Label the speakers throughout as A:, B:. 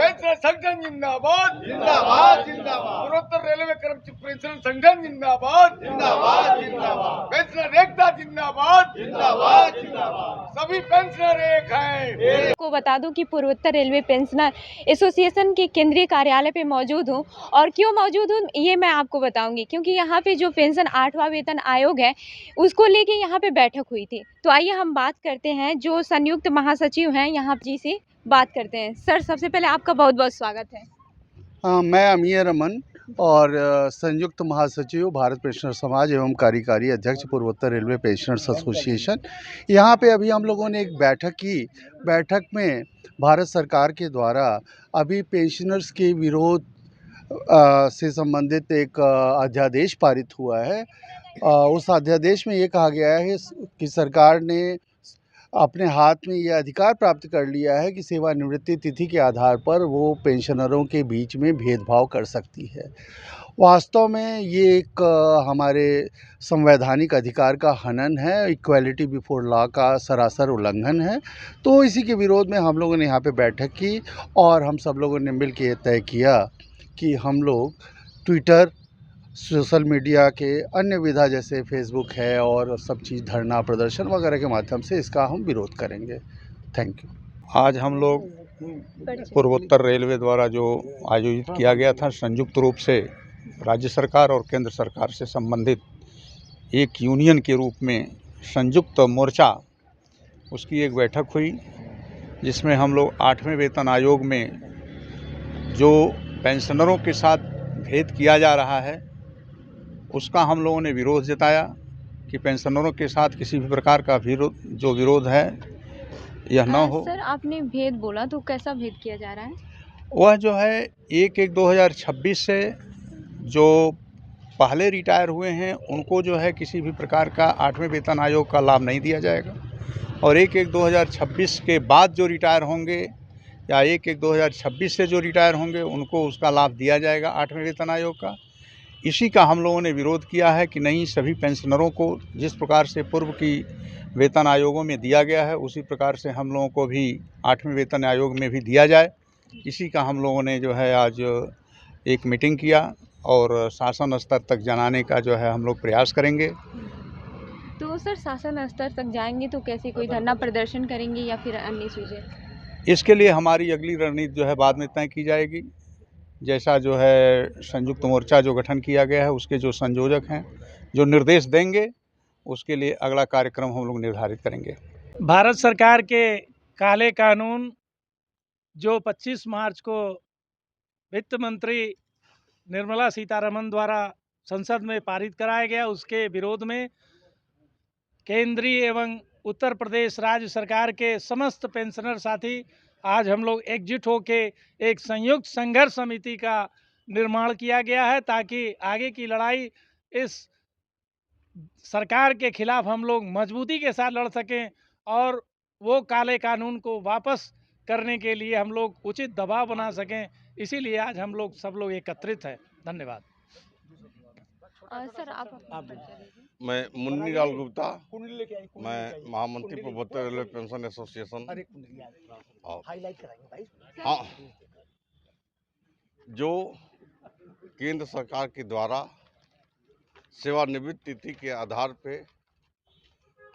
A: Pensioner संगठन जिंदाबाद
B: जिंदाबाद जिंदाबाद
A: पूर्वोत्तर रेलवे कर्मचारी पेंशनर संगठन जिंदाबाद
B: जिंदाबाद जिंदाबाद
A: पेंशनर एकता जिंदाबाद
B: जिंदाबाद जिंदाबाद।
A: सभी पेंशनर एक हैं।
C: आपको बता दूं कि पूर्वोत्तर रेलवे पेंशनर एसोसिएशन के केंद्रीय कार्यालय पे मौजूद हूं और क्यों मौजूद हूं ये मैं आपको बताऊंगी, क्योंकि यहाँ पे जो पेंशन 8वां वेतन आयोग है उसको लेके यहाँ पे बैठक हुई थी। तो आइए हम बात करते हैं, जो संयुक्त महासचिव हैं यहाँ जी से बात करते हैं। सर, सबसे पहले आपका बहुत बहुत स्वागत है।
D: मैं अमीर रमन और संयुक्त महासचिव भारत पेंशनर समाज एवं कार्यकारी अध्यक्ष पूर्वोत्तर रेलवे पेंशनर्स एसोसिएशन। यहाँ पे अभी हम लोगों ने एक बैठक की। बैठक में भारत सरकार के द्वारा अभी पेंशनर्स के विरोध से संबंधित एक अध्यादेश पारित हुआ है। उस अध्यादेश में ये कहा गया है कि सरकार ने अपने हाथ में ये अधिकार प्राप्त कर लिया है कि सेवानिवृत्ति तिथि के आधार पर वो पेंशनरों के बीच में भेदभाव कर सकती है। वास्तव में ये एक हमारे संवैधानिक अधिकार का हनन है, इक्वालिटी बिफोर लॉ का सरासर उल्लंघन है। तो इसी के विरोध में हम लोगों ने यहाँ पे बैठक की और हम सब लोगों ने मिल के ये तय किया कि हम लोग ट्विटर, सोशल मीडिया के अन्य विधा जैसे फेसबुक है और सब चीज़ धरना प्रदर्शन वगैरह के माध्यम से इसका हम विरोध करेंगे। Thank you.
E: आज हम लोग पूर्वोत्तर रेलवे द्वारा जो आयोजित किया गया था, संयुक्त रूप से राज्य सरकार और केंद्र सरकार से संबंधित एक यूनियन के रूप में संयुक्त मोर्चा, उसकी एक बैठक हुई, जिसमें हम लोग 8वें वेतन आयोग में जो पेंशनरों के साथ भेद किया जा रहा है उसका हम लोगों ने विरोध जताया कि पेंशनरों के साथ किसी भी प्रकार का विरोध है यह न हो।
C: सर, आपने भेद बोला तो कैसा भेद किया जा रहा है?
E: वह जो है 1/1/2026 से जो पहले रिटायर हुए हैं उनको जो है किसी भी प्रकार का 8वें वेतन आयोग का लाभ नहीं दिया जाएगा, और 1/1/2026 के बाद जो रिटायर होंगे या 1/1/2026 से जो रिटायर होंगे उनको उसका लाभ दिया जाएगा 8वें वेतन आयोग का। इसी का हम लोगों ने विरोध किया है कि नहीं, सभी पेंशनरों को जिस प्रकार से पूर्व की वेतन आयोगों में दिया गया है उसी प्रकार से हम लोगों को भी 8वें वेतन आयोग में भी दिया जाए। इसी का हम लोगों ने जो है आज एक मीटिंग किया और शासन स्तर तक जनाने का जो है हम लोग प्रयास करेंगे।
C: तो सर, शासन स्तर तक जाएंगे तो कैसे, कोई धरना प्रदर्शन करेंगे या फिर अन्य चीज़ें?
E: इसके लिए हमारी अगली रणनीति जो है बाद में तय की जाएगी। जैसा जो है संयुक्त मोर्चा जो गठन किया गया है उसके जो संयोजक हैं जो निर्देश देंगे उसके लिए अगला कार्यक्रम हम लोग निर्धारित करेंगे।
F: भारत सरकार के काले कानून जो 25 मार्च को वित्त मंत्री निर्मला सीतारमण द्वारा संसद में पारित कराया गया, उसके विरोध में केंद्रीय एवं उत्तर प्रदेश राज्य सरकार के समस्त पेंशनर साथी आज हम लोग एकजुट होके एक संयुक्त संघर्ष समिति का निर्माण किया गया है, ताकि आगे की लड़ाई इस सरकार के खिलाफ हम लोग मजबूती के साथ लड़ सकें और वो काले कानून को वापस करने के लिए हम लोग उचित दबाव बना सकें। इसीलिए आज हम लोग सब लोग एकत्रित हैं। धन्यवाद।
C: सर, आप
B: मैं मुन्नी लाल गुप्ता, मैं महामंत्री पूर्वोत्तर रेलवे पेंशन एसोसिएशन। हाँ, जो केंद्र सरकार के द्वारा सेवानिवृत्ति तिथि के आधार पे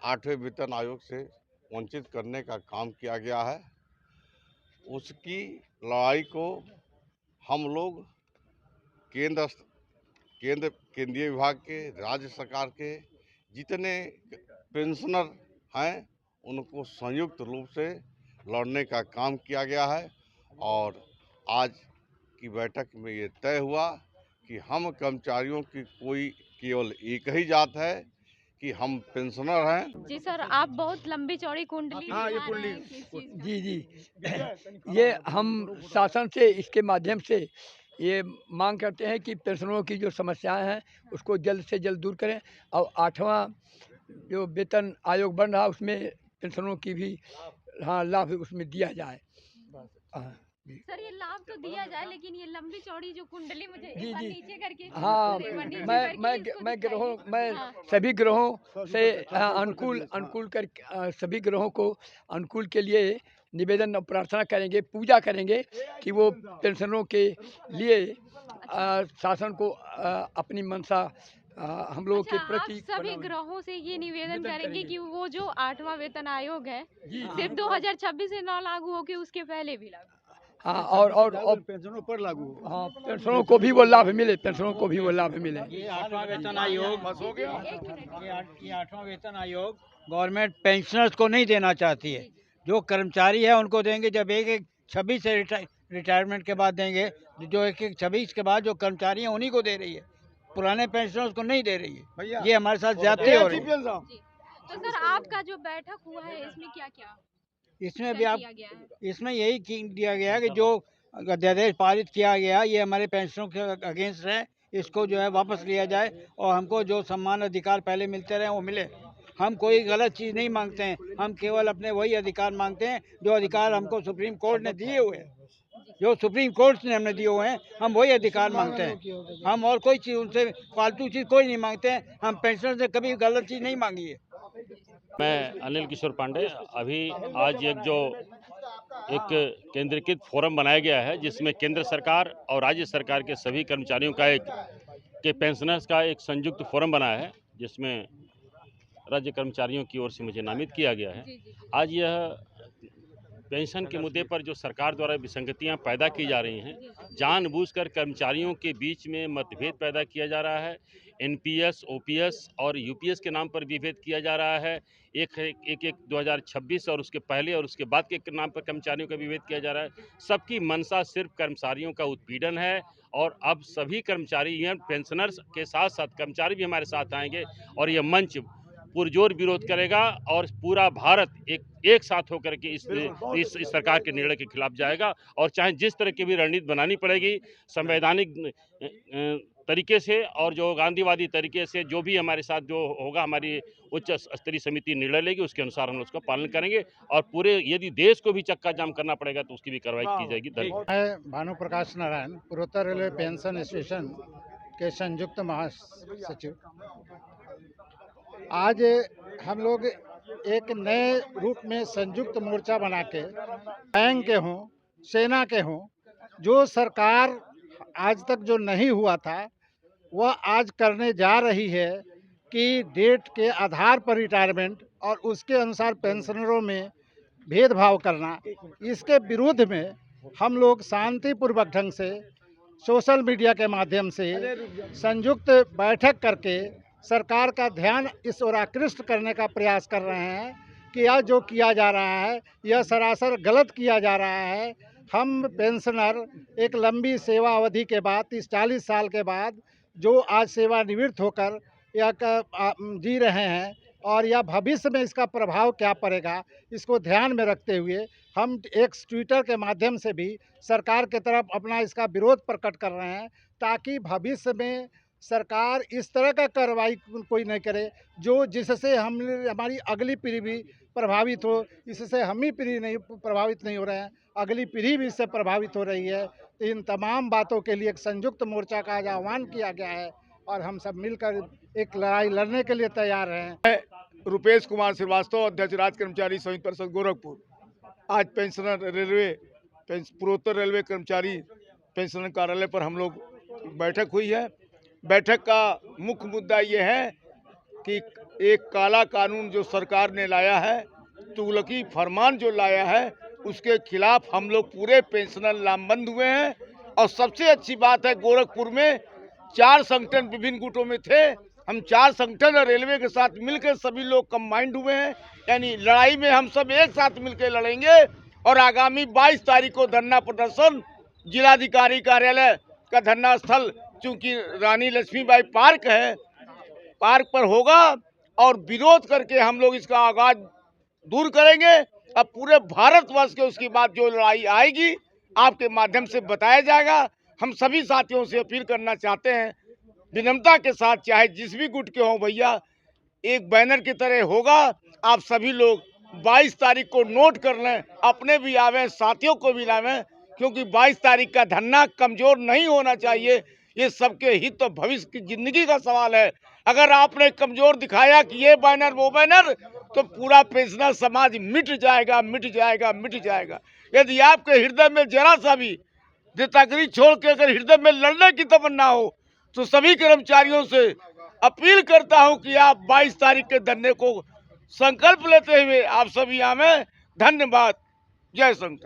B: 8वें वेतन आयोग से वंचित करने का काम किया गया है, उसकी लड़ाई को हम लोग केंद्रीय विभाग के, राज्य सरकार के जितने पेंशनर हैं उनको संयुक्त रूप से लड़ने का काम किया गया है। और आज की बैठक में ये तय हुआ कि हम कर्मचारियों की कोई केवल एक ही जात है कि हम पेंशनर हैं।
C: जी सर, आप बहुत लंबी चौड़ी कुंडली।
G: हाँ, ये कुंडली जी ये हम शासन से इसके माध्यम से ये मांग करते हैं कि पेंशनरों की जो समस्याएं हैं उसको जल्द से जल्द दूर करें और 8वां जो वेतन आयोग बन रहा उसमें पेंशनरों की भी लाभ उसमें दिया जाए।
C: सर, ये लाभ तो दिया जाए, लेकिन ये लंबी चौड़ी जो कुंडली मुझे एक बार नीचे करके।
G: मैं सभी ग्रहों से अनुकूल कर सभी ग्रहों को अनुकूल के लिए निवेदन और प्रार्थना करेंगे, पूजा करेंगे कि वो पेंशनरों के लिए शासन को अपनी मंशा हम लोगों के
C: अच्छा,
G: प्रति
C: आप सभी
G: बनावे।
C: ग्रहों से ये निवेदन
G: निवेदन
C: करेंगे
G: करेंगे।
C: कि वो जो 8वां वेतन आयोग है
G: जी,
C: सिर्फ 2026 से ना लागू हो के उसके पहले भी लागू।
G: हाँ, और
E: पेंशनों पर लागू हो।
G: हाँ, पेंशनरों को भी वो लाभ मिले, पेंशनरों को भी वो लाभ मिले।
H: ये 8वां वेतन आयोग
A: बस हो गया।
H: ये 8वां वेतन आयोग गवर्नमेंट पेंशनर्स को नहीं देना चाहती है। जो कर्मचारी है उनको देंगे, जब एक 26 से रिटायरमेंट के बाद देंगे, जो एक 26 के बाद जो कर्मचारी हैं उन्हीं को दे रही है, पुराने पेंशनर्स को नहीं दे रही है। ये हमारे साथ ज्यादती हो रही है।
C: जी, तो सर आपका जो बैठक हुआ है इसमें क्या क्या
H: इसमें भी
C: तय
H: आप
C: किया गया है?
H: इसमें यही दिया गया है कि जो अध्यादेश पारित किया गया ये हमारे पेंशनों के अगेंस्ट है, इसको जो है वापस लिया जाए और हमको जो सम्मान अधिकार पहले मिलते रहे वो मिले। हम कोई गलत चीज़ नहीं मांगते हैं, हम केवल अपने वही अधिकार मांगते हैं जो अधिकार हमको सुप्रीम कोर्ट ने दिए हुए हैं। जो सुप्रीम कोर्ट ने हमने दिए हुए हैं हम वही अधिकार मांगते हैं। हम और कोई चीज़ उनसे फालतू चीज़ कोई नहीं मांगते हैं। हम पेंशनर से कभी गलत चीज़ नहीं मांगी है।
I: मैं अनिल किशोर पांडे। अभी आज एक केंद्रीकृत फोरम बनाया गया है जिसमें केंद्र सरकार और राज्य सरकार के सभी कर्मचारियों का पेंशनर्स का एक संयुक्त फोरम बना है, जिसमें राज्य कर्मचारियों की ओर से मुझे नामित किया गया है। आज यह पेंशन के मुद्दे पर जो सरकार द्वारा विसंगतियां पैदा की जा रही हैं, जानबूझकर कर्मचारियों के बीच में मतभेद पैदा किया जा रहा है। एनपीएस, ओपीएस और यूपीएस के नाम पर विभेद किया जा रहा है। एक 2026 और उसके पहले और उसके बाद के नाम पर कर्मचारियों का विभेद किया जा रहा है। सबकी मंशा सिर्फ कर्मचारियों का उत्पीड़न है और अब सभी कर्मचारी ये पेंशनर्स के साथ साथ कर्मचारी भी हमारे साथ आएंगे और ये मंच पुरजोर विरोध करेगा और पूरा भारत एक साथ होकर के इस सरकार के निर्णय के खिलाफ जाएगा। और चाहे जिस तरह की भी रणनीति बनानी पड़ेगी, संवैधानिक तरीके से और जो गांधीवादी तरीके से जो भी हमारे साथ जो होगा, हमारी उच्च स्तरीय समिति निर्णय लेगी, उसके अनुसार हम उसका पालन करेंगे और पूरे यदि देश को भी चक्का जाम करना पड़ेगा तो उसकी भी कार्रवाई की जाएगी। धन्यवाद।
J: मैं भानु प्रकाश नारायण, पूर्वोत्तर रेलवे पेंशन एसोसिएशन के संयुक्त महासचिव। आज हम लोग एक नए रूप में संयुक्त मोर्चा बना के बैंक के हों, सेना के हों, जो सरकार आज तक जो नहीं हुआ था वह आज करने जा रही है कि डेट के आधार पर रिटायरमेंट और उसके अनुसार पेंशनरों में भेदभाव करना, इसके विरुद्ध में हम लोग शांतिपूर्वक ढंग से सोशल मीडिया के माध्यम से संयुक्त बैठक करके सरकार का ध्यान इस ओर आकृष्ट करने का प्रयास कर रहे हैं कि यह जो किया जा रहा है यह सरासर गलत किया जा रहा है। हम पेंशनर एक लंबी सेवा अवधि के बाद 30-40 साल के बाद जो आज सेवानिवृत्त होकर यह जी रहे हैं और यह भविष्य में इसका प्रभाव क्या पड़ेगा, इसको ध्यान में रखते हुए हम एक ट्विटर के माध्यम से भी सरकार के तरफ अपना इसका विरोध प्रकट कर रहे हैं, ताकि भविष्य में सरकार इस तरह का कार्रवाई कोई नहीं करे जो जिससे हमारी अगली पीढ़ी भी प्रभावित हो। इससे हम ही पीढ़ी नहीं प्रभावित नहीं हो रहे हैं, अगली पीढ़ी भी इससे प्रभावित हो रही है। तो इन तमाम बातों के लिए एक संयुक्त मोर्चा का आज आह्वान किया गया है और हम सब मिलकर एक लड़ाई लड़ने के लिए तैयार हैं।
A: रुपेश कुमार श्रीवास्तव, अध्यक्ष राज्य कर्मचारी संयुक्त परिषद गोरखपुर। आज पेंशनर पूर्वोत्तर रेलवे कर्मचारी पेंशनर कार्यालय पर हम लोग बैठक हुई है। बैठक का मुख्य मुद्दा ये है कि एक काला कानून जो सरकार ने लाया है, तुगलकी फरमान जो लाया है, उसके खिलाफ हम लोग पूरे पेंशनर लामबंद हुए हैं। और सबसे अच्छी बात है, गोरखपुर में 4 संगठन विभिन्न गुटों में थे, हम 4 संगठन और रेलवे के साथ मिलकर सभी लोग कंबाइंड हुए हैं। यानी लड़ाई में हम सब एक साथ मिलकर लड़ेंगे और आगामी 22 तारीख को धरना प्रदर्शन जिलाधिकारी कार्यालय का धरना स्थल, चूंकि रानी लक्ष्मीबाई पार्क है, पार्क पर होगा और विरोध करके हम लोग इसका आगाज दूर करेंगे। अब पूरे भारतवर्ष के उसके बाद जो लड़ाई आएगी आपके माध्यम से बताया जाएगा। हम सभी साथियों से अपील करना चाहते हैं विनम्रता के साथ, चाहे जिस भी गुट के हों भैया, एक बैनर की तरह होगा। आप सभी लोग 22 तारीख को नोट कर लें, अपने भी आवें, साथियों को भी लावें, क्योंकि 22 तारीख का धरना कमजोर नहीं होना चाहिए। ये सबके हित और भविष्य की जिंदगी का सवाल है। अगर आपने कमजोर दिखाया कि ये बैनर वो बैनर, तो पूरा पेंशनर समाज मिट जाएगा, मिट जाएगा, मिट जाएगा। यदि आपके हृदय में जरा सा भी नेतागिरी छोड़ के अगर हृदय में लड़ने की तमन्ना हो तो सभी कर्मचारियों से अपील करता हूं कि आप 22 तारीख के धरने को संकल्प लेते हुए आप सभी आवे। धन्यवाद। जय संघ।